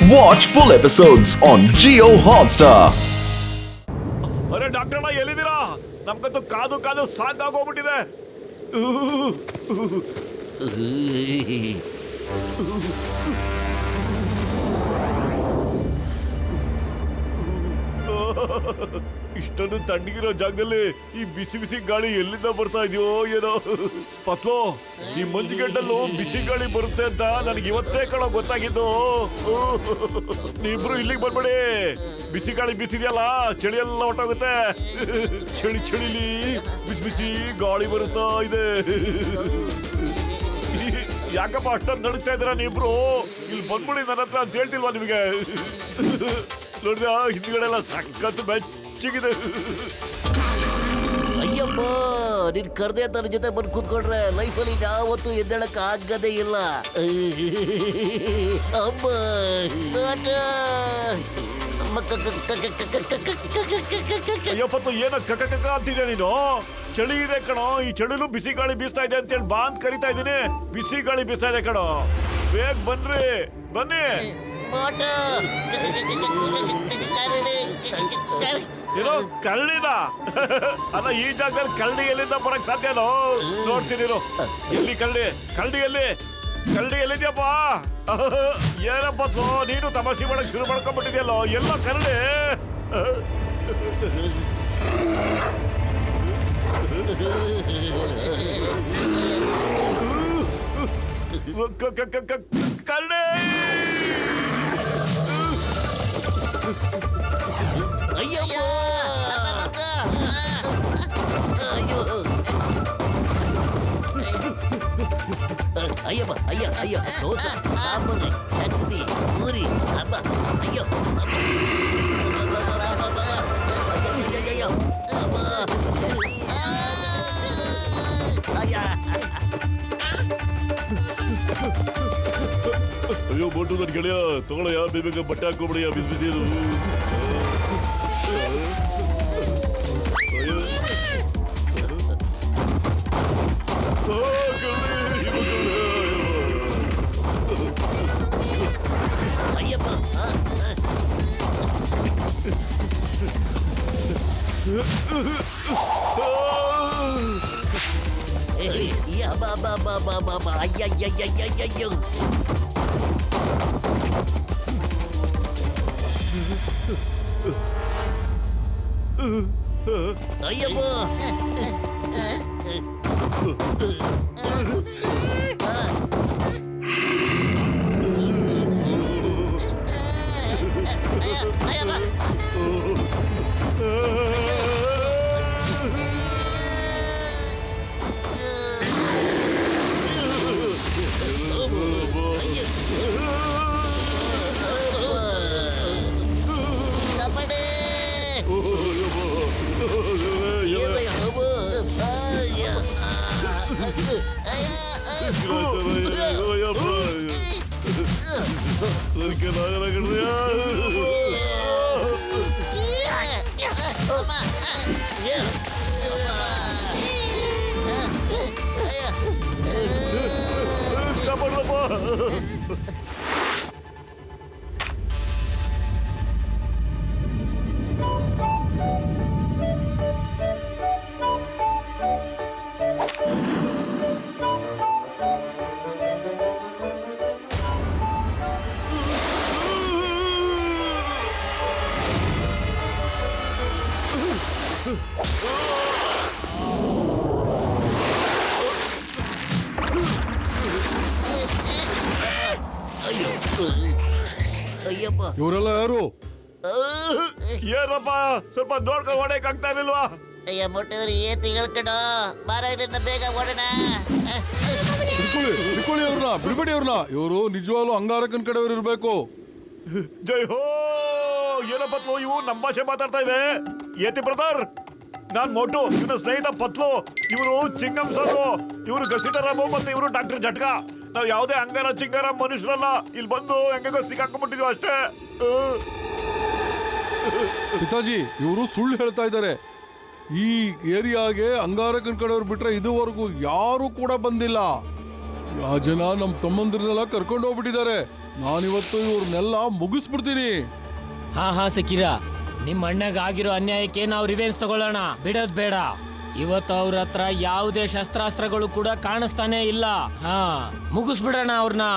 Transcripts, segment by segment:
Watch full episodes on Jio Hotstar. ಅರೆ doctor ಅಣ್ಣ ಎಲ್ಲಿದ್ದೀರಾ? ನಮ್ಗಂತೂ ಕಾದು ಕಾದು ಸಾಕಾಗೋಗ್ಬಿಟ್ಟಿದೆ. ಇಷ್ಟೊಂದು ತಣ್ಣಗಿರೋ ಜಾಗದಲ್ಲಿ ಈ ಬಿಸಿ ಬಿಸಿ ಗಾಳಿ ಎಲ್ಲಿಂದ ಬರ್ತಾ ಇದೆಯೋ ಏನೋ. ಪತ್ಲೋ, ಈ ಮಂಜುಗಡ್ಡಲ್ಲೂ ಬಿಸಿ ಗಾಳಿ ಬರುತ್ತೆ ಅಂತ ನನಗೆ ಇವತ್ತೇ ಕಣೋ ಗೊತ್ತಾಗಿದ್ದು. ನೀವಿಬ್ರು ಇಲ್ಲಿಗೆ ಬರ್ಬೇಡಿ, ಬಿಸಿ ಗಾಳಿ ಬಿಸಿದೆಯಲ್ಲ ಚಳಿ ಎಲ್ಲ ಹೊಟ್ಟೋಗುತ್ತೆ. ಚಳಿ ಚಳಿಲಿ ಬಿಸಿ ಬಿಸಿ ಗಾಳಿ ಬರುತ್ತಾ ಇದೆ. ಯಾಕಪ್ಪ ಅಷ್ಟೊಂದು ನಡುತ್ತಾ ಇದ್ದೀರಾ ನೀವಿಬ್ರು? ಇಲ್ಲಿ ಬಂದ್ಬಿಡಿ ನನ್ನ ಹತ್ರ ಅಂತ ಹೇಳ್ತಿಲ್ವಾ ನಿಮಗೆ? ನೋಡಿದ ಹಿಂದ್ಗಡೆಲ್ಲ ಸಖತ್ ಬೆಚ್ಚಗಿದೆ. ಅಯ್ಯಪ್ಪ, ನೀನ್ ಕರ್ದೆ ನನ್ನ ಜೊತೆ ಬಂದು ಕೂತ್ಕೊಂಡ್ರೆ ಲೈಫಲ್ಲಿ ಯಾವತ್ತೂ ಎದ್ದೇಳಕ್ ಆಗದೇ ಇಲ್ಲ. ಅಮ್ಮ ಅಯ್ಯಪ್ಪತ್ತು ಏನ ಕಕ್ಕ ಕಕ್ಕ ಅಂತಿದ್ಯಾ ನೀನು? ಚಳಿ ಇದೆ ಕಣೋ, ಈ ಚಳಿಲು ಬಿಸಿ ಗಾಳಿ ಬೀಸ್ತಾ ಇದೆ ಅಂತೇಳಿ ಬಾ ಅಂತ ಕರಿತಾ ಇದ್ದೀನಿ. ಬಿಸಿ ಗಾಳಿ ಬೀಸ್ತಾ ಇದೆ ಕಣೋ, ಬೇಗ ಬನ್ರಿ, ಬನ್ನಿ. ಏನೋ ಕರಡಿನ? ಅಲ್ಲ, ಈ ಜಾಗದಲ್ಲಿ ಕರಡಿ ಎಲ್ಲಿಂದ ಬರಕ್ ಸಾಧ್ಯನೋ? ನೋಡ್ತೀನಿ, ಇಲ್ಲಿ ಕರಡಿ. ಕರಡಿ ಎಲ್ಲಿ? ಕರಡಿ ಎಲ್ಲಿದ್ಯಪ್ಪ? ಏನಪ್ಪ ನೀನು ತಮಾಷೆ ಮಾಡಕ್ ಶುರು ಮಾಡ್ಕೊಂಡ್ಬಿಟ್ಟಿದ್ಯಲ್ಲೋ. ಎಲ್ಲ ಕರಡಿ? ಕರಡಿ! ಅಯ್ಯಯ್ಯೋ, ಅಯ್ಯಪ್ಪ, ಅಯ್ಯ ದೋಸೆ, ಸಾಂಬಾರು, ಚಟ್ನಿ, ಪೂರಿ, ಹಬ್ಬ. ಅಯ್ಯೋ, ಅಯ್ಯೋ ಬೋಟು ನನ್ ಗೆಳೆಯ, ತಗೊಳಯ್ಯ, ಬೇಗ ಬಟ್ಟೆ ಹಾಕೋಬಿಡಿಯ, ಬಿಸಿ ಬಿಸಿ ಅದು. ಅಯ್ಯಪ್ಪ, ಅಯ್ಯಯ್ಯಯ್ಯಯ್ಯಯ್ಯೋ. ಅಯ್ಯಪ್ಪ, ಅಯ್ಯಪ್ಪ, ಇವರೆಲ್ಲ ಯಾರು? ಏನಪ್ಪ, ಸ್ವಲ್ಪ ನೋಡ್ಕೊಂಡು ಹೊಡೆಯಕ್ ಆಗ್ತಾ ಇರಲಿಲ್ವಾ? ಅಯ್ಯ ಮೊಟ್ಟೆಯವರು ಏನ್ ತಿಳ್ಕಣ, ಬಾರಾಗಿರಿಂದ ಬೇಗ ಓಡೋಣ. ಹಿಡ್ಕೊಳ್ಳಿ ಅವ್ರನ್ನ, ಬಿಡ್ಬೇಡಿ ಅವ್ರನ್ನ. ಇವರು ನಿಜವಾಗ್ಲೂ ಅಂಗಾರಕನ್ ಕಡೆಯವ್ರು ಇರ್ಬೇಕು. ಜೈ ಹೋ! ಏನಪ್ಪ ಇವು ನಮ್ಮ ಭಾಷೆ ಮಾತಾಡ್ತಾ ಇವೆ. ಏತಿ ಬ್ರದರ್, ನಾನ್ ಮೋಟು, ಇವನ ಸ್ನೇಹಿತ ಪತ್ಲು. ಇವರು ಚಿಂಗಂ ಸರ್, ಇವರು ಗಸಿಟರಾಮು, ಮತ್ತೆ ಇವರು ಡಾಕ್ಟರ್ ಜಟ್ಕ. ನಾವ್ ಯಾವುದೇ ಅಂಗಾರ ಚಿಂಗಾರ ಮನುಷ್ಯರಲ್ಲ. ಇಲ್ಲಿ ಬಂದು ಹೆಂಗ ಸಿಕ್ಕಾಕೊಂಡ್ಬಿಟ್ಟಿದ್ವಿ ಅಷ್ಟೇ. ಪಿತಾಜಿ, ಇವರು ಸುಳ್ಳು ಹೇಳ್ತಾ ಇದ್ದಾರೆ. ಈ ಏರಿಯಾಗೆ ಅಂಗಾರಕನ್ ಕಡೆಯವ್ರು ಬಿಟ್ರೆ ಇದುವರೆಗೂ ಯಾರು ಕೂಡ ಬಂದಿಲ್ಲ. ಆ ಜನ ನಮ್ಮ ತಮ್ಮಂದ್ರನ್ನೆಲ್ಲ ಕರ್ಕೊಂಡು ಹೋಗ್ಬಿಟ್ಟಿದ್ದಾರೆ. ನಾನಿವತ್ತು ಇವ್ರನ್ನೆಲ್ಲ ಮುಗಿಸ್ಬಿಡ್ತೀನಿ. ಹಾ ಸಕಿರಾ, ನಿಮ್ಮ ಅಣ್ಣಗ ಆಗಿರೋ ಅನ್ಯಾಯಕ್ಕೆ ನಾವು ರಿವೆನ್ಸ್ ತಗೊಳ್ಳೋಣ, ಬಿಡೋದ್ ಬೇಡ. ಇವತ್ತು ಅವ್ರ ಹತ್ರ ಯಾವುದೇ ಶಸ್ತ್ರಾಸ್ತ್ರಗಳು ಕೂಡ ಕಾಣಿಸ್ತಾನೆ ಇಲ್ಲ. ಹಾ, ಮುಗಿಸ್ಬಿಡೋಣ ಅವ್ರನ್ನ.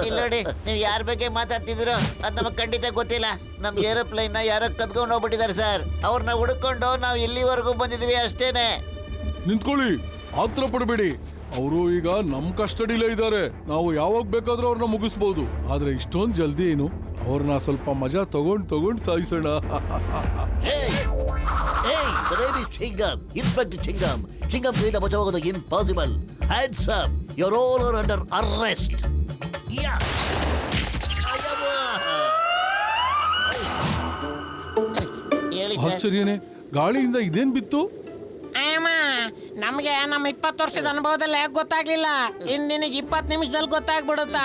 ಇಲ್ಲಿ ನೋಡಿ, ನೀವು ಯಾರ ಬಗ್ಗೆ ಮಾತಾಡ್ತಿದ್ದೀರೋ ಅದು ನಮಗೆ ಖಂಡಿತ ಗೊತ್ತಿಲ್ಲ. ನಮ್ ಏರೋಪ್ಲೇನ್ ನ ಯಾರೋ ಕದ್ಕೊಂಡು ಹೋಗ್ಬಿಟ್ಟಿದ್ದಾರೆ ಸರ್. ಅವ್ರನ್ನ ಹುಡುಕೊಂಡು ನಾವು ಇಲ್ಲಿವರೆಗೂ ಬಂದಿದ್ವಿ ಅಷ್ಟೇನೆ. ನಿಂತ್ಕೊಳ್ಳಿ, ಆತ್ರ ಪಡಬೇಡಿ. ಅವರು ಈಗ ನಮ್ ಕಸ್ಟಡಿಲೇ ಇದ್ದಾರೆ. ನಾವು ಯಾವಾಗ ಬೇಕಾದ್ರೂ ಅವ್ರನ್ನ ಮುಗಿಸ್ಬೋದು. ಆದ್ರೆ ಇಷ್ಟೊಂದು ಜಲ್ದಿ ಏನು? ಅವ್ರನ್ನ ಸ್ವಲ್ಪ ಮಜಾ ತಗೊಂಡ್ ಸಾಯಿಸೋಣ. ಇನ್ಸ್ಪೆಕ್ಟರ್ ಚಿಂಗಮ್ ಕೈಯಿಂದ ಬಚಾವಾಗೋದು impossible. Hands up, you are all under arrest. ಆಶ್ಚರ್ಯನೇ, ಗಾಳಿಯಿಂದ ಇದೇನ್ ಬಿತ್ತು? ನಮ್ಗೆ ನಮ್ಮ 20 ವರ್ಷದ ಅನುಭವದಲ್ಲಿ ಯಾಕೆ ಗೊತ್ತಾಗ್ಲಿಲ್ಲ? ಇನ್ ನಿನಗೆ 20 ನಿಮಿಷದಲ್ಲಿ ಗೊತ್ತಾಗ್ಬಿಡುತ್ತಾ?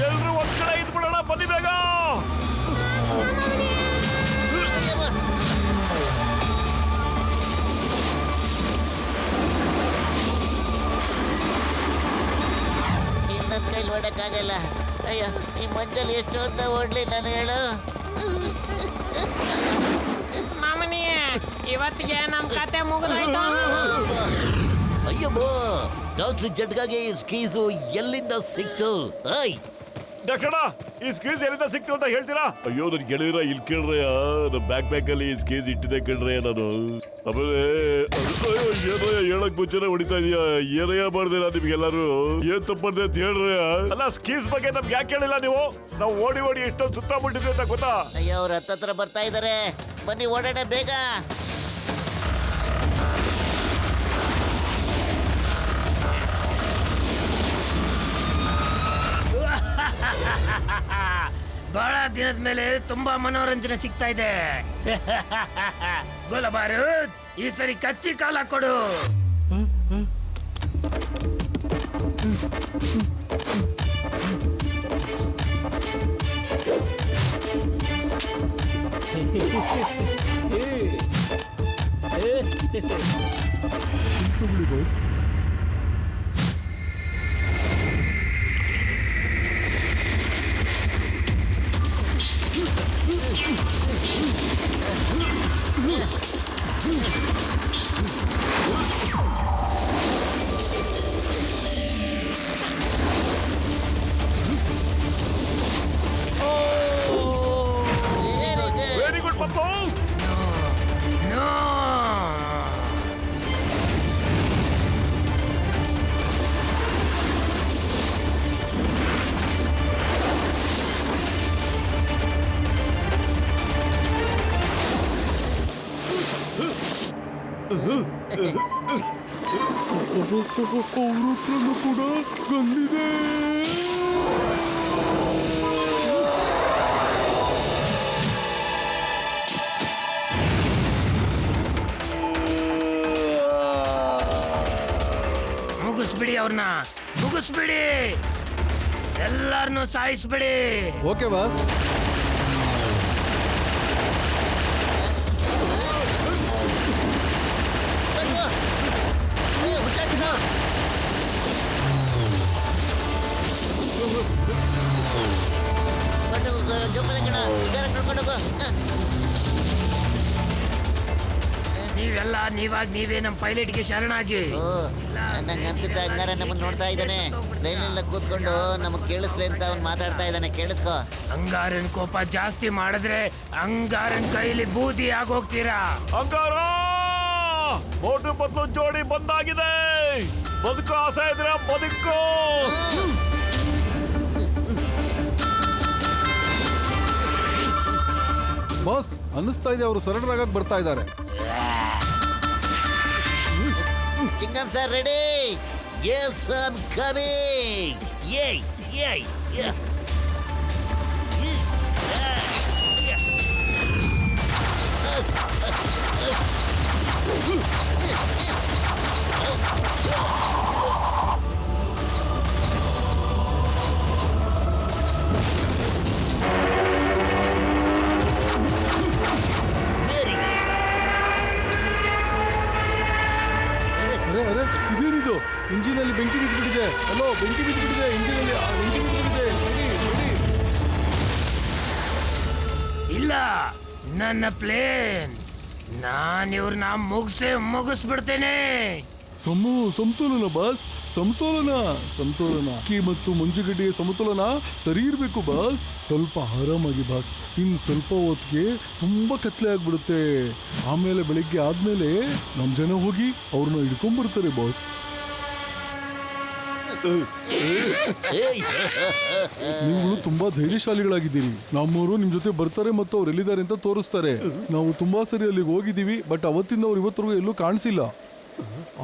ಎಲ್ರು ಒಂದ್ ಕಡೆ ಇದ್ಬಿಡೋಣ, ಬನ್ನಿ ಬೇಗ. ನನ್ನ ಕೈಲಿ ಓಡಕ್ಕಾಗಲ್ಲ. ಅಯ್ಯೋ, ಈ ಮಂಜಲ್ಲಿ ಎಷ್ಟು ಅಂತ ಓಡ್ಲಿ ನಾನು, ಹೇಳು. ಮಾಮನಿ, ಇವತ್ತಿಗೆ ನಮ್ ಕತೆ ಮುಗಿದೋಯ್ತು. ಅಯ್ಯಬ್ಬೋ, ಡಾಕ್ಟರ್ ಜಡ್ಗಾಗೆ ಈ ಸ್ಕೀಸು ಎಲ್ಲಿಂದ ಸಿಕ್ತು? ಡಾಕ್ಟರ್, ಈ ಸ್ಕೀಸ್ ಎಲ್ಲಿಂದ ಸಿಕ್ತು ಅಂತ ಹೇಳ್ತೀರಾ? ಅಯ್ಯೋ, ನನ್ ಗೆಳೆಯರ ಇಲ್ಲಿ ಕೇಳ್ರಯ್ಯ, ನನ್ನ ಬ್ಯಾಕ್ ಅಲ್ಲಿ ಈ ಸ್ಕೀಸ್ ಇಟ್ಟಿದೆ ಕೇಳ್ರಯ್ಯ ನಾನು. ಆಮೇಲೆ ಏನೋ ಹೇಳಕ್ ಮುಂಚೆನೆ ಹೊಡಿತಾ ಇದೀಯ. ಏನಯ್ಯ ಮಾಡ್ದೆ ನಾ ನಿಮ್ಗೆಲ್ಲಾರು? ಏನ್ ತಪ್ಪದೆ ಅಂತ ಹೇಳ್ರಯ್ಯ. ಅಲ್ಲ, ಸ್ಕೀಸ್ ಬಗ್ಗೆ ನಮ್ಗೆ ಯಾಕೆ ಹೇಳಿಲ್ಲ ನೀವು? ನಾವು ಓಡಿ ಎಷ್ಟೊಂದು ಸುತ್ತಾಬಿಟ್ಟಿದ್ವಿ ಅಂತ ಗೊತ್ತಾ? ಅಯ್ಯೋ, ಅವ್ರ ಹತ್ತತ್ರ ಬರ್ತಾ ಇದಾರೆ. ಬನ್ನಿ ಓಡೋಣ ಬೇಗ. ಬಹಳ ದಿನದ ಮೇಲೆ ತುಂಬಾ ಮನೋರಂಜನೆ ಸಿಗ್ತಾ ಇದೆ. ಗೋಲಬಾರು, ಈ ಸರಿ ಕಚ್ಚಿ ಕಾಲ ಕೊಡು. Very good Pappu. ಅವ್ರ ಹತ್ರನೂ ಕೂಡ ಗನ್ನಿದೆ. ಮುಗಿಸ್ಬಿಡಿ ಅವ್ರನ್ನ, ಮುಗಿಸ್ಬಿಡಿ. ಎಲ್ಲಾರನ್ನು ಸಾಯಿಸ್ಬಿಡಿ. Okay boss. ನೀವೆಲ್ಲ ನೀವೇ ನಮ್ಮ ಪೈಲಟ್ಗೆ ಶರಣಾಗಿ. ನಂಗೆ ಅನ್ಸುತ್ತೆ ಹಂಗಾರೆ ನಮ್ಮನ್ನ ನೋಡ್ತಾ ಇದ್ದಾನೆ. ಟ್ರೈನೆಲ್ಲ ಕೂತ್ಕೊಂಡು ನಮಗ್ ಕೇಳಿಸ್ಲಿ ಅಂತ ಅವ್ನು ಮಾತಾಡ್ತಾ ಇದ್ದಾನೆ. ಕೇಳಿಸ್ಕೊ. ಅಂಗಾರನ್ ಕೋಪ ಜಾಸ್ತಿ ಮಾಡಿದ್ರೆ ಅಂಗಾರನ್ ಕೈಲಿ ಬೂದಿ ಆಗೋಗ್ತೀರಾ. ಅಂಗಾರ, ಮೋಟು ಪತ್ಲು ಜೋಡಿ ಬಂದಾಗಿದೆ. ಬದುಕು ಆಸೆ ಇದ್ರೆ ಬದುಕು. ಬಾಸ್, ಅನ್ನಿಸ್ತಾ ಇದೆ ಅವರು ಸರೆಂಡರ್ ಆಗಕ್ಕೆ ಬರ್ತಾ ಇದ್ದಾರೆ. Chingam sir ready? Yes, I'm coming. Yay, yay, yeah. Very good. ಅರೆ ಇದೇನಿದು ಇಂಜಿನ್ ಅಲ್ಲಿ ಬೆಂಕಿ ಬಿದ್ದುಬಿಟ್ಟಿದೆ. ಅಲ್ಲೋ ಬೆಂಕಿ ಬಿದ್ದುಬಿಟ್ಟಿದೆ ಇಂಜಿನ್ ಅಲ್ಲಿ, ಬೆಂಕಿ ಬಿದ್ದುಬಿಟ್ಟಿದೆ. ಬಿಡಿ. ಇಲ್ಲ, ನನ್ನ ಪ್ಲೇನ್ ನಾನು ಇವ್ರನ್ನ ಮುಗಿಸ್ಬಿಡ್ತೇನೆ. ಸಮತೋಲನ ಬಾಸ್, ಸಮತೋಲನ ಅಕ್ಕಿ ಮತ್ತು ಮಂಜುಗಡ್ಡೆಯ ಸಮತೋಲನ ಸರಿ ಇರಬೇಕು ಬಾಸ್. ಸ್ವಲ್ಪ ಆರಾಮಾಗಿ ಬಾಸ್. ಇನ್ನು ಸ್ವಲ್ಪ ಹೊತ್ತಿಗೆ ತುಂಬಾ ಕತ್ಲೆ ಆಗ್ಬಿಡುತ್ತೆ. ಆಮೇಲೆ ಬೆಳಿಗ್ಗೆ ಆದ್ಮೇಲೆ ನಮ್ ಜನ ಹೋಗಿ ಅವ್ರನ್ನ ಹಿಡ್ಕೊಂಡ್ಬರ್ತಾರೆ ಬಾಸ್. ನೀವು ತುಂಬಾ ಧೈರ್ಯಶಾಲಿಗಳಾಗಿದ್ದೀರಿ. ನಮ್ಮವರು ನಿಮ್ ಜೊತೆ ಬರ್ತಾರೆ ಮತ್ತು ಅವ್ರು ಎಲ್ಲಿದ್ದಾರೆ ಅಂತ ತೋರಿಸ್ತಾರೆ. ನಾವು ತುಂಬಾ ಸರಿ ಅಲ್ಲಿಗೆ ಹೋಗಿದ್ದೀವಿ, ಬಟ್ ಅವತ್ತಿಂದ ಅವ್ರು ಇವತ್ತರೆಗೂ ಎಲ್ಲೂ ಕಾಣಿಸಿಲ್ಲ.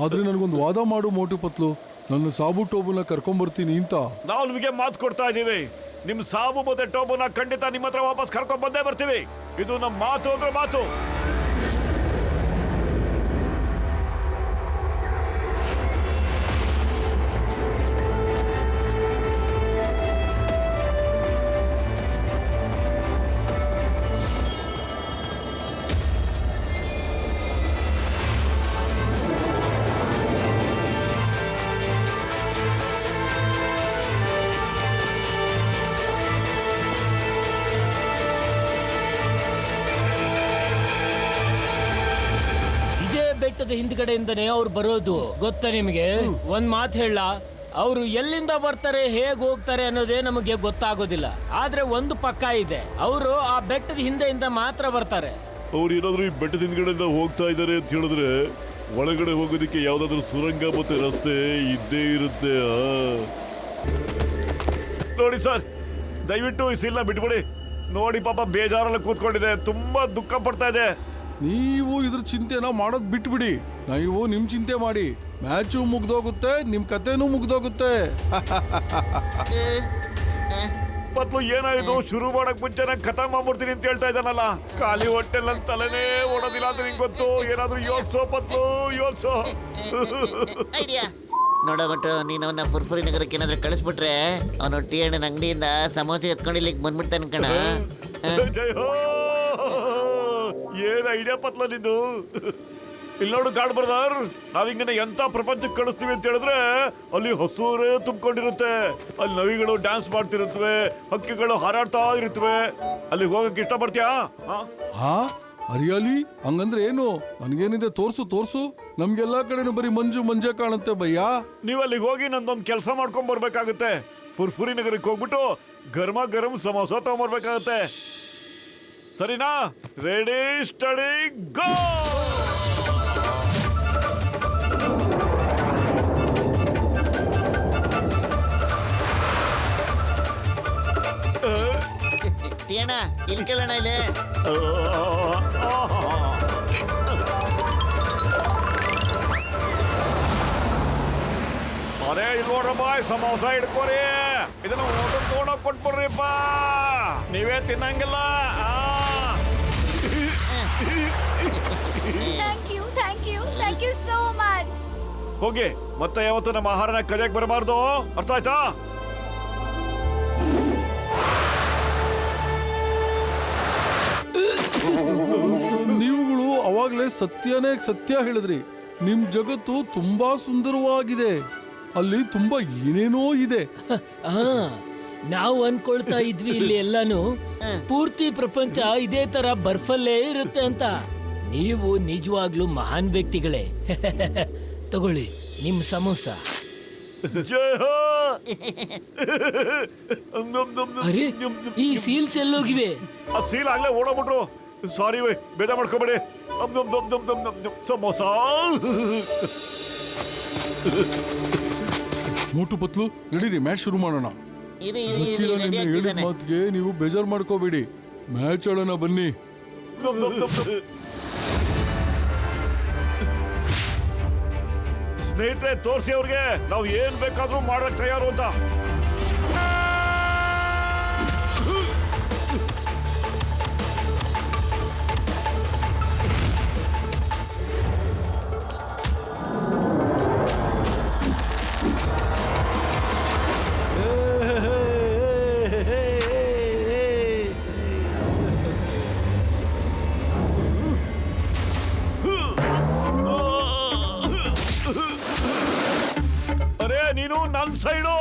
ಆದ್ರೆ ನನಗೊಂದು ವಾದ ಮಾಡು ಮೋಟು ಪತ್ಲು, ನನ್ನ ಸಾಬು ಟೋಬುನ ಕರ್ಕೊಂಡ್ಬರ್ತೀನಿ ಅಂತ. ನಾವು ನಿಮಗೆ ಮಾತು ಕೊಡ್ತಾ ಇದೀವಿ, ನಿಮ್ ಸಾಬು ಮತ್ತೆ ಟೋಬುನ ಖಂಡಿತ ನಿಮ್ಮ ಹತ್ರ ವಾಪಸ್ ಕರ್ಕೊಂಡ್ ಬಂದೇ ಬರ್ತೀವಿ. ಇದು ನಮ್ಮ ಮಾತು ಅಂದ್ರೆ ಮಾತು. ಬೆಟ್ಟದ ಹಿಂದ್ಗಡೆಯಿಂದನೇ ಅವ್ರು ಬರೋದು. ಗೊತ್ತಾ ನಿಮಗೆ? ಒಂದ್ ಮಾತು ಹೇಳ, ಅವರು ಎಲ್ಲಿಂದ ಬರ್ತಾರೆ, ಹೇಗ್ ಹೋಗ್ತಾರೆ ಅನ್ನೋದೇ ನಮಗೆ ಗೊತ್ತಾಗೋದಿಲ್ಲ. ಆದ್ರೆ ಒಂದು ಪಕ್ಕ ಇದೆ, ಅವರು ಆ ಬೆಟ್ಟದ ಹಿಂದೆಯಿಂದ ಮಾತ್ರ ಬರ್ತಾರೆ. ಅವ್ರು ಏನಾದ್ರು ಈ ಬೆಟ್ಟದ ಹಿಂದ್ಗಡೆಯಿಂದ ಹೋಗ್ತಾ ಇದ್ದಾರೆ ಅಂತ ಹೇಳಿದ್ರೆ ಒಳಗಡೆ ಹೋಗೋದಕ್ಕೆ ಯಾವ್ದಾದ್ರು ಸುರಂಗ ಮತ್ತೆ ರಸ್ತೆ ಇದ್ದೇ ಇರುತ್ತೆ. ನೋಡಿ ಸರ್, ದಯವಿಟ್ಟು ಈ ಸಿಲ್ಲ ಬಿಟ್ಬಿಡಿ. ನೋಡಿ ಪಾಪ ಬೇಜಾರಲ್ಲ ಕೂತ್ಕೊಂಡಿದೆ, ತುಂಬಾ ದುಃಖ ಪಡ್ತಾ ಇದೆ. ನೀವು ಇದ್ರ ಚಿಂತೆನ ಮಾಡೋದ್ ಬಿಟ್ಬಿಡಿ. ನೀವು ನಿಮ್ ಚಿಂತೆ ಮಾಡಿ. ಮ್ಯಾಚು ಮುಗ್ದೋಗುತ್ತೆ, ನಿಮ್ ಕತೆನೂ ಮುಗ್ದೋಗುತ್ತೆ. ಪತ್ಲು ಏನಾಯ್ತು? ಶುರು ಮಾಡಕ್ ಮುಂಚೆ ನಾನು ಕಥಾ ಮಾಡ್ಬಿಡ್ತೀನಿ ಅಂತ ಹೇಳ್ತಾ ಇದ್ದಾನಲ್ಲ. ಖಾಲಿ ಹೊಟ್ಟೆ ನನ್ನ ತಲೆನೇ ಓಡೋದಿಲ್ಲ ಅಂತ ನಿಂಗೆ ಗೊತ್ತು. ಏನಾದ್ರು ಯೋಚ್ಸೋ ಪತ್ಲು, ಯೋಚ್ಸೋ. ಐಡಿಯಾ ನೋಡಬಿಟ್ಟು ನೀನು ಅವನ್ನ ಫುರ್ಫುರಿ ನಗರಕ್ಕೆ ಏನಾದ್ರು ಕಳಿಸ್ಬಿಟ್ರೆ ಅವನು ಟೀ ಹಣ್ಣಿನ ಅಂಗಡಿಯಿಂದ ಸಮೋಸೆ ಎತ್ಕೊಂಡು ಇಲ್ಲಿಗೆ ಬಂದ್ಬಿಡ್ತಾನೆ ಕಣ. ಜೈ ಹೋ. ಏನ್ ಐಡಿಯಾ ಪತ್ಲ ನಿಂದು. ಇಲ್ಲಿ ನೋಡು ಗಾಡ್ ಬ್ರದರ್, ನಾವಿಂಗನೆ ಎಂತ ಪ್ರಪಂಚಕ್ಕೆ ಕಳಿಸ್ತೀವಿ ಅಂತ ಹೇಳಿದ್ರೆ ಅಲ್ಲಿ ಹಸೂರೇ ತುಂಬಿಕೊಂಡಿರುತ್ತೆ. ಅಲ್ಲಿ ನವಿಗಳು ಡ್ಯಾನ್ಸ್ ಮಾಡ್ತಿರುತ್ತವೆ, ಹಕ್ಕಿಗಳು ಹಾರಾಡ್ತಾ ಇರುತ್ತವೆ. ಅಲ್ಲಿಗೆ ಹೋಗಕ್ಕೆ ಇಷ್ಟಪಡ್ತೀಯಾ? ಹಾ ಹರಿಯಾಲಿ, ಹಂಗಂದ್ರೆ ಏನು? ನನ್ಗೇನಿದೆ ತೋರ್ಸು. ನಮ್ಗೆಲ್ಲಾ ಕಡೆನೂ ಬರೀ ಮಂಜೆ ಕಾಣುತ್ತೆ ಭಯ್ಯ. ನೀವು ಅಲ್ಲಿಗೆ ಹೋಗಿ ನಂದೊಂದು ಕೆಲಸ ಮಾಡ್ಕೊಂಡ್ ಬರ್ಬೇಕಾಗುತ್ತೆ. ಫುರ್ಫುರಿ ನಗರಕ್ಕೆ ಹೋಗ್ಬಿಟ್ಟು ಗರಂ ಸಮೋಸ ತಗೊಂಡ್ಬರ್ಬೇಕಾಗತ್ತೆ. ಸರಿನಾ? ರೆಡಿ ಸ್ಟಡಿ ಗೋ. ಟೀ ಅಣ್ಣ ಇಲ್ಲಿ ಕೇಳೋಣ ಇಲ್ಲಿ. ಅದೇ ಇಲ್ಲಿ ನೋಡ್ರಪ್ಪ, ಸಮೋಸ ಹಿಡ್ಕೋರಿ. ಇದನ್ನ ಊಟ ತಗೊಂಡೋಗಿ ಕೊಟ್ಬಿಡ್ರಿಪ್ಪ, ನೀವೇ ತಿನ್ನಂಗಿಲ್ಲ. Thank you so much. ಹೋಗಿ ಮತ್ತೆ ಯಾವತ್ತು ನಮ್ಮ ಆಹಾರನ ಕಲಿಯಕ್ ಬರಬಾರ್ದು, ಅರ್ಥ ಆಯ್ತಾ? ನೀವುಗಳು ಅವಾಗ್ಲೇ ಸತ್ಯ ಹೇಳಿದ್ರಿ. ನಿಮ್ ಜಗತ್ತು ತುಂಬಾ ಸುಂದರವಾಗಿದೆ. ಅಲ್ಲಿ ತುಂಬಾ ಏನೇನೋ ಇದೆ. ನಾವು ಅನ್ಕೊಳ್ತಾ ಇದ್ವಿ ಇಲ್ಲಿ ಎಲ್ಲಾನು ಪೂರ್ತಿ ಪ್ರಪಂಚ ಇದೇ ತರ ಬರ್ಫಲ್ಲೇ ಇರುತ್ತೆ ಅಂತ. ನೀವು ನಿಜವಾಗ್ಲೂ ಮಹಾನ್ ವ್ಯಕ್ತಿಗಳೇ. ತಗೊಳ್ಳಿ ನಿಮ್ ಸಮೋಸ. ಜೈ ಹೋ. ಅರೆ, ಈ ಸೀಲ್ಸ್ ಎಲ್ಲೋಗಿವೆ? ಆ ಸೀಲ್ ಆಗ್ಲೇ ಓಡೋಗ್ಬಿಟ್ರು. ಸಾರಿ ವೈ, ಬೇಜಾರ್ ಮಾಡ್ಕೋಬೇಡಿ. ಸಮೋಸ. ಮೋಟು ಪತ್ಲು, ನಡೀರಿ ಮ್ಯಾಚ್ ಶುರು ಮಾಡೋಣ. ಹೇಳಿದ ಮಾತಿಗೆ ನೀವು ಬೇಜಾರ್ ಮಾಡ್ಕೋಬೇಡಿ. ಮ್ಯಾಚ್ ಆಡೋಣ ಬನ್ನಿ. ಸ್ನೇಹಿತರೆ, ತೋರಿಸಿ ಅವ್ರಿಗೆ ನಾವು ಏನ್ ಬೇಕಾದ್ರೂ ಮಾಡಕ್ ತಯಾರು ಅಂತ. ನೀನು ನನ್ ಸೈಡು.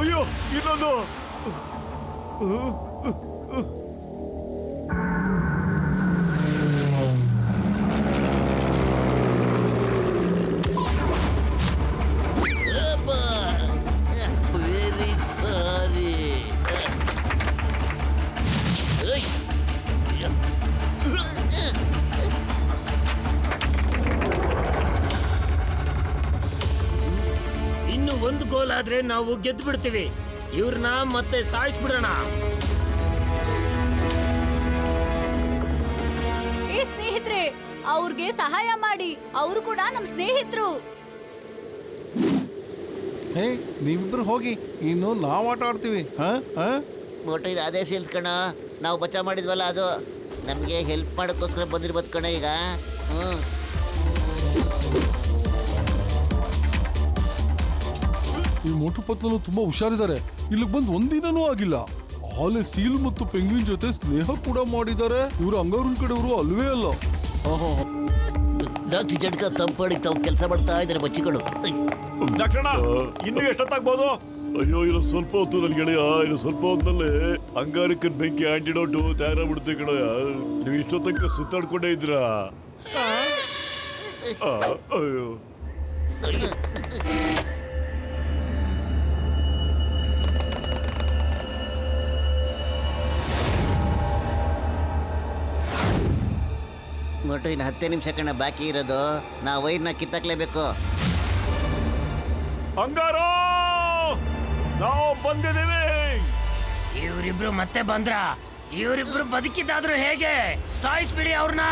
ಅಯ್ಯೋ ಇನ್ನೊಂದು. Very sorry. ಇನ್ನು ಒಂದು ಗೋಲ್ ಆದ್ರೆ ನಾವು ಗೆದ್ದು ಬಿಡ್ತೀವಿ. ಇವ್ರನ್ನ ಮತ್ತೆ ಸಾಯಿಸ್ಬಿಡೋಣ. ಏ ಸ್ನೇಹಿತರೆ, ಅವ್ರಿಗೆ ಸಹಾಯ ಮಾಡಿ. ಅವರು ಕೂಡ ನಮ್ ಸ್ನೇಹಿತರು. ಹೇ ನೀವಿಬ್ರು ಹೋಗಿ, ಇನ್ನು ನಾವು ಆಟ ಆಡ್ತೀವಿ. ಮೋಟು ಇದು ಅದೇ ಸೇಲ್ಸ್ ಕಣ, ನಾವು ಬಚಾವ್ ಮಾಡಿದ್ವಲ್ಲ ಅದು. ನಮಗೆ ಹೆಲ್ಪ್ ಮಾಡೋಕ್ಕೋಸ್ಕರ ಬಂದಿರ್ಬೋದು ಕಣ ಈಗ. ಈ ಮೋಟು ಪತ್ಲನು ತುಂಬಾ ಹುಷಾರಿದ್ದಾರೆ. ಇಲ್ಲಿಗೆ ಬಂದು ಒಂದಿನನೂ ಆಗಿಲ್ಲ. ಆಲೆ ಸೀಲ್ ಮತ್ತು ಪೆಂಗ್ವಿನ್ ಜೊತೆ ಸ್ನೇಹ ಕೂಡ ಮಾಡಿದ್ದಾರೆ. ಇವರು ಅಂಗಾರನ್ ಕಡೆಯವರು ಅಲ್ವೇ ಅಲ್ಲ. ಡಾಕ್ಟರ್ ಜಡ್ಕ ತಂಪಾಡಿ ತಾವು ಕೆಲಸ ಮಾಡ್ತಾ ಇದ್ದಾರೆ ಬಚ್ಚಿಗಳು. ಡಾಕ್ಟರ್ ಇನ್ನು ಎಷ್ಟೊತ್ತಾಗ್ಬೋದು? ಅಯ್ಯೋ ಇಲ್ಲ ಸ್ವಲ್ಪ ಹೊತ್ತು ನನ್ ಗೆಳೆಯ. ಇನ್ನು ಸ್ವಲ್ಪ ಹೊತ್ತಲ್ಲೇ ಅಂಗಾರಕ್ಕನ್ ಬೆಂಕಿ ಆಂಟಿಡೋಟು ತಯಾರಾಗ್ಬಿಡುತ್ತೆ ಕಣಯ್ಯ. ನೀವು ಇಷ್ಟೊತ್ತಂಕ ಸುತ್ತಾಡ್ಕೊಂಡೇ ಇದ್ರಾ? ಅಯ್ಯೋ ಮೋಟು ಇನ್ನು 10 ನಿಮಿಷ ಕಣ ಬಾಕಿ ಇರೋದು. ನಾವು ವೈರ್ನ ಕಿತ್ತಾಕ್ಲೇಬೇಕು. ಅಂಗಾರ ನಾವು ಬಂದಿದ್ದೀವಿ. ಇವರಿಬ್ರು ಮತ್ತೆ ಬಂದ್ರ? ಇವರಿಬ್ರು ಬದುಕಿದ್ದಾದ್ರು ಹೇಗೆ? ಸಾಯಿಸ್ಬಿಡಿ ಅವ್ರನ್ನ.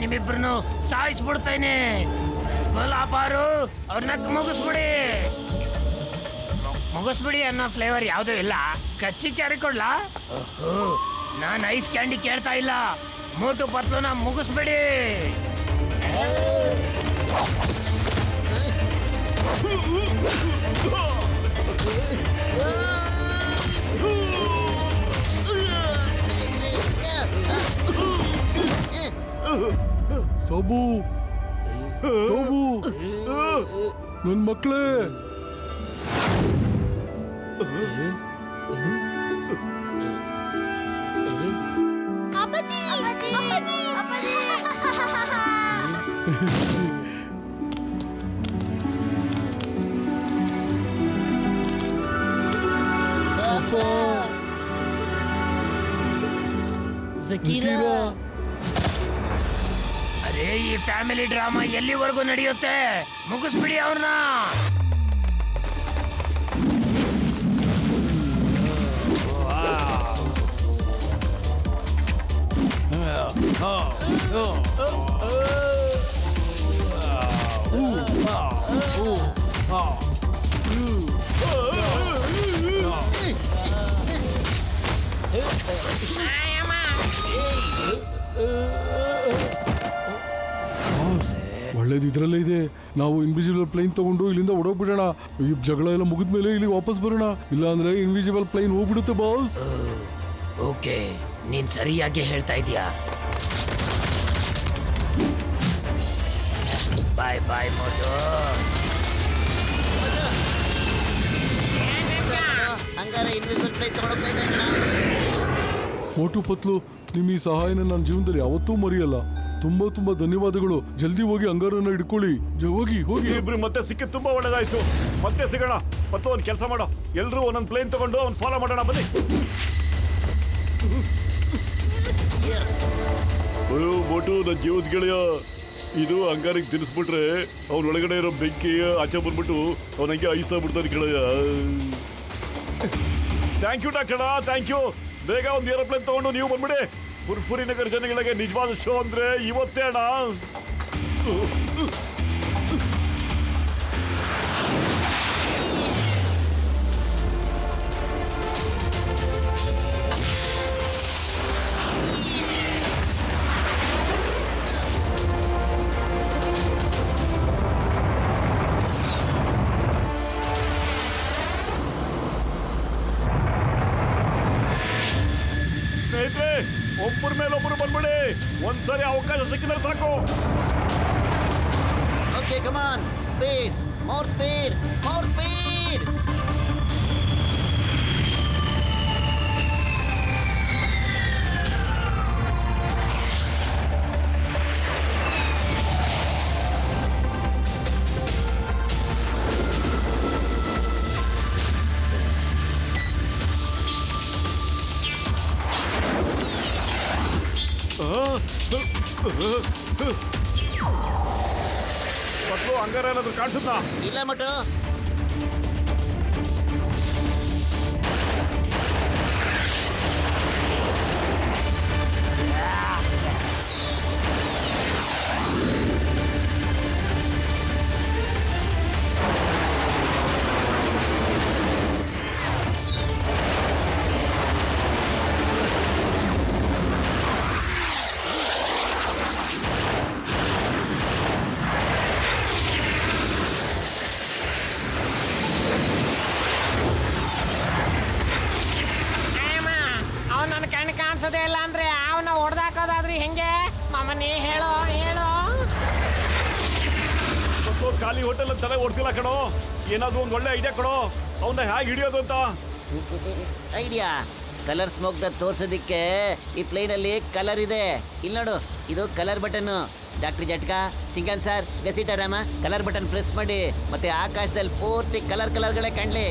ನಿಮ್ಮಿಬ್ರು ಸಾಯಿಸ್ಬಿಡ್ತೇನೆ. ಗೋಲಾಪಾರು ಅವ್ರನ್ನ ಮುಗಿಸ್ಬಿಡಿ ಅನ್ನೋ ಫ್ಲೇವರ್ ಯಾವುದೂ ಇಲ್ಲ. ಕಚ್ಚಿ ಕ್ಯಾರಿ ಕೊಡ್ಲಾ? ನಾನು ಐಸ್ ಕ್ಯಾಂಡಿ ಕೇಳ್ತಾ ಇಲ್ಲ. ಮೋಟು ಪತ್ಲುನ ಮುಗಿಸ್ಬಿಡಿ. ಸಾಬು ಸಾಬು ನನ್ ಮಕ್ಳೇ, ಅಪ್ಪಾಜಿ, ಅಪ್ಪಾಜಿ, ಅಪ್ಪಾಜಿ. ಜಕೀರಾ, ಅರೆ ಈ ಫ್ಯಾಮಿಲಿ ಡ್ರಾಮಾ ಎಲ್ಲಿವರೆಗೂ ನಡೆಯುತ್ತೆ? ಮುಗಿಸ್ಬಿಡಿ ಅವ್ರನ್ನ. ಒಳ್ಳೇದು ಇದ್ರಲ್ಲೇ ಇದೆ. ನಾವು ಇನ್ವಿಸಿಬಲ್ ಪ್ಲೇನ್ ತಗೊಂಡು ಇಲ್ಲಿಂದ ಓಡೋಗ್ಬಿಡೋಣ. ಈ ಜಗಳ ಎಲ್ಲ ಮುಗಿದ್ಮೇಲೆ ಇಲ್ಲಿ ವಾಪಸ್ ಬರೋಣ. ಇಲ್ಲ ಅಂದ್ರೆ ಇನ್ವಿಸಿಬಲ್ ಪ್ಲೇನ್ ಹೋಗ್ಬಿಡುತ್ತೆ ಬಾಸ್. ಓಕೆ, ನೀನ್ ಸರಿಯಾಗಿ ಹೇಳ್ತಾ ಇದೀಯಾ. ಬಾಯ್ ಬಾಯ್ ಮೋಟು. ಹಂಗಾರೆ ಇನ್ವಿಸಿಬಲ್ ಪ್ಲೇನ್ ತಗೊಂಡೋಗ್ತಾ ಇದ್ದಾರೆ. ಮೋಟು ಪತ್ಲು, ನಿಮ್ಮ ಈ ಸಹಾಯನ ನನ್ನ ಜೀವನದಲ್ಲಿ ಯಾವತ್ತೂ ಮರೆಯಲ್ಲ. ತುಂಬಾ ತುಂಬಾ ಧನ್ಯವಾದಗಳು. ಜಲ್ದಿ ಹೋಗಿ ಅಂಗಾರನ್ನ ಹಿಡ್ಕೊಳ್ಳಿ. ಹೋಗಿ ಹೋಗಿ. ಇಬ್ರು ಮತ್ತೆ ಸಿಕ್ಕಿದ್ ತುಂಬಾ ಒಳ್ಳೇದಾಯ್ತು. ಮತ್ತೆ ಸಿಗೋಣ. ಮತ್ತು ಒಂದ್ ಕೆಲಸ ಮಾಡೋ, ಎಲ್ರು ಒಂದೊಂದು ಪ್ಲೇನ್ ತಗೊಂಡು ಅವ್ನು ಫಾಲೋ ಮಾಡೋಣ. ಬನ್ನಿ. ಬೋಟು, ನನ್ನ ಜೀವದ ಗೆಳೆಯ, ಇದು ಅಂಗಾರಿಗೆ ತಿನ್ನಿಸ್ಬಿಟ್ರೆ ಅವ್ನ ಒಳಗಡೆ ಇರೋ ಬೆಂಕಿ ಆಚೆ ಬಂದ್ಬಿಟ್ಟು ಅವನಿಗೆ ಐಸ್ತಾ ಬಿಡ್ತಾನೆ ಗೆಳೆಯ. Thank you doctor, thank you. ಬೇಗ ಒಂದು ಏರೋಪ್ಲೇನ್ ತಗೊಂಡು ನೀವು ಬಂದ್ಬಿಡಿ. ಫುರ್ಫುರಿ ನಗರ ಜನಗಳಿಗೆ ನಿಜವಾದ ಶೋ ಅಂದ್ರೆ ಇವತ್ತೇ ಅಣ್ಣ. ಸ್ನೇಹಿತರೆ, ಒಬ್ಬರ ಮೇಲೆ ಒಬ್ಬರು ಬಂದ್ಬಿಡಿ. ಒಂದ್ಸರಿ ಅವಕಾಶ ಸಿಕ್ಕಿದ್ರೆ ಸಾಕು. Okay, come on, speed, more speed, more speed. ಮತ್ತು ಅಂಗಾರ ಏನಾದ್ರು ಕಾಣಿಸುತ್ತಾ? ಇಲ್ಲ ಮಟು. ನನ್ನ ಕಣ್ಣು ಕಾಣಿಸೋದೇ ಇಲ್ಲ ಅಂದ್ರೆ ಅವನ ಹೊಡೆದಾಕೋದಾದ್ರಿ ಹೆಂಗೆ? ಮಾಮನಿ ಹೇಳೋ ಹೇಳೋ. ಖಾಲಿ ಹೋಟೆಲ್ ತಲೆ ಓಡ್ತಿಲ್ಲ ಕಣೋ. ಏನಾದ್ರು ಒಂದು ಒಳ್ಳೆ ಐಡಿಯಾ ಕೊಡೋ, ಅವನ್ನ ಹೇಗೆ ಹಿಡಿಯೋದು ಅಂತ. ಐಡಿಯಾ? ಕಲರ್ ಸ್ಮೋಕ್ ತೋರ್ಸೋದಿಕ್ಕೆ ಈ ಪ್ಲೇನ್ ಅಲ್ಲಿ ಕಲರ್ ಇದೆ. ಇಲ್ಲಿ ನೋಡು, ಇದು colour button. Doctor Jhatka, Chingam sir, Ghasitaram, colour button press ಮಾಡಿ. ಮತ್ತೆ ಆಕಾಶದಲ್ಲಿ ಪೂರ್ತಿ ಕಲರ್ಗಳೇ ಕಾಣ್ಲಿ.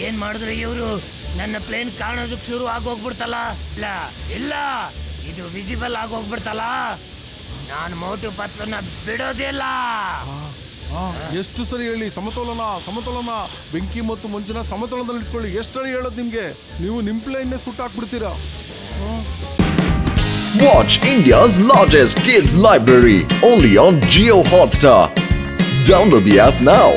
ಏನ್ ಮಾಡಿದ್ರು ಇವರು? ನನ್ನ ಪ್ಲೇನ್ ಕಾಣೋದಕ್ಕೆ ಶುರು ಆಗೋಗ್ಬಿಡ್ತಲ್ಲ. ಇಲ್ಲ ಇಲ್ಲ, ಇದು ವಿಸಿಬಲ್ ಆಗೋಗ್ಬಿಡ್ತಲ್ಲ. ನಾನು ಮೋಟು ಪತ್ಲನ್ನ ಬಿಡೋದಿಲ್ಲ. ಎಷ್ಟು ಸರಿ ಹೇಳಿ? ಸಮತೋಲನ ಸಮತೋಲನ. ಬೆಂಕಿ ಮತ್ತು ಮಂಜಿನ ಸಮತೋಲನದಲ್ಲಿ ಇಟ್ಕೊಳ್ಳಿ. ಎಷ್ಟು ಸರಿ ಹೇಳೋದು ನಿಮ್ಗೆ? ನೀವು ನಿಮ್ plane ಸುಟ್ಟಾಕ್ಬಿಡ್ತೀರಾ. Watch India's largest kids library only on Jio Hotstar. Download the app now.